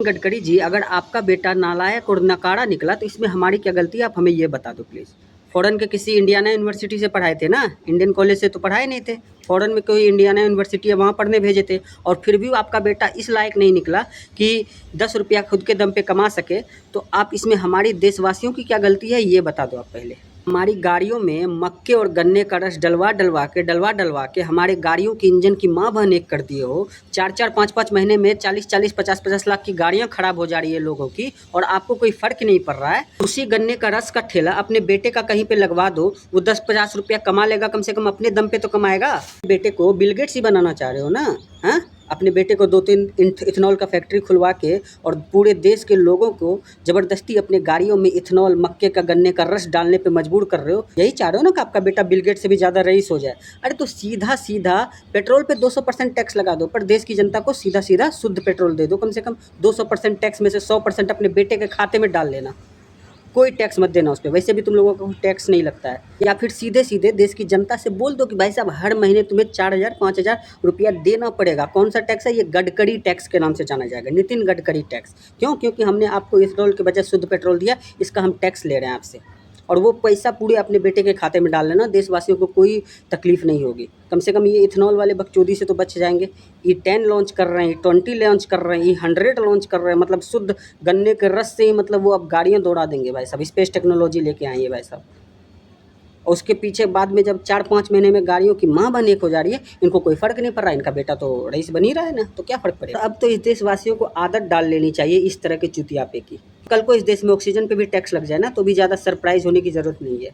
गडकरी जी, अगर आपका बेटा नालायक और नकारा निकला तो इसमें हमारी क्या गलती है, आप हमें ये बता दो प्लीज़। फ़ॉरेन के किसी इंडियाना यूनिवर्सिटी से पढ़ाए थे ना, इंडियन कॉलेज से तो पढ़ाए नहीं थे। फ़ॉरेन में कोई इंडियाना यूनिवर्सिटी है, वहाँ पढ़ने भेजे थे और फिर भी आपका बेटा इस लायक नहीं निकला कि 10 रुपया खुद के दम पे कमा सके। तो आप इसमें हमारी देशवासियों की क्या गलती है, ये बता दो आप पहले। हमारी गाड़ियों में मक्के और गन्ने का रस डलवा के हमारे गाड़ियों की इंजन की माँ बहन एक कर दिए हो। 4-4 5-5 महीने में 40-40 50-50 लाख की गाड़ियाँ खराब हो जा रही है लोगों की और आपको कोई फ़र्क नहीं पड़ रहा है। उसी गन्ने का रस का ठेला अपने बेटे का कहीं पे लगवा दो, वो 10-50 रुपया कमा लेगा, कम से कम अपने दम पे तो कमाएगा। बेटे को बिल गेट्स ही बनाना चाह रहे हो ना, हाँ? अपने बेटे को 2-3 इथेनॉल का फैक्ट्री खुलवा के और पूरे देश के लोगों को ज़बरदस्ती अपने गाड़ियों में इथेनॉल, मक्के का, गन्ने का रस डालने पे मजबूर कर रहे हो। यही चाह रहे हो ना कि आपका बेटा बिल गेट्स से भी ज़्यादा रईस हो जाए। अरे तो सीधा-सीधा पेट्रोल पे 200% टैक्स लगा दो, पर देश की जनता को सीधा-सीधा शुद्ध पेट्रोल दे दो। कम से कम 200% टैक्स में से 100% अपने बेटे के खाते में डाल लेना। कोई टैक्स मत देना उस पे, वैसे भी तुम लोगों को टैक्स नहीं लगता है। या फिर सीधे-सीधे देश की जनता से बोल दो कि भाई साहब हर महीने तुम्हें 4000 5000 रुपया देना पड़ेगा। कौन-सा टैक्स है ये? गडकरी टैक्स के नाम से जाना जाएगा, नितिन गडकरी टैक्स। क्यों? क्योंकि हमने आपको इथेनॉल के बजाय शुद्ध पेट्रोल दिया, इसका हम टैक्स ले रहे हैं आपसे। और वो पैसा पूरे अपने बेटे के खाते में डाल लेना, देशवासियों को कोई तकलीफ़ नहीं होगी। कम से कम ये इथेनॉल वाले बकचोदी से तो बच जाएँगे। E10 लॉन्च कर रहे हैं, E20 लॉन्च कर रहे हैं, E100 लॉन्च कर रहे हैं, मतलब शुद्ध गन्ने के रस से ही मतलब वो अब गाड़ियाँ दौड़ा देंगे भाई साहब। स्पेस टेक्नोलॉजी लेके आए हैं भाई साहब। और उसके पीछे बाद में जब 4-5 महीने में गाड़ियों की माँ बहन एक हो जा रही है, इनको कोई फ़र्क नहीं पड़ रहा है, इनका बेटा तो रईस बन ही रहा है ना, तो क्या फ़र्क पड़ेगा। अब तो इस देशवासियों को आदत डाल लेनी चाहिए इस तरह के चुतियापे की। कल को इस देश में ऑक्सीजन पे भी टैक्स लग जाए ना, तो भी ज़्यादा सरप्राइज़ होने की ज़रूरत नहीं है।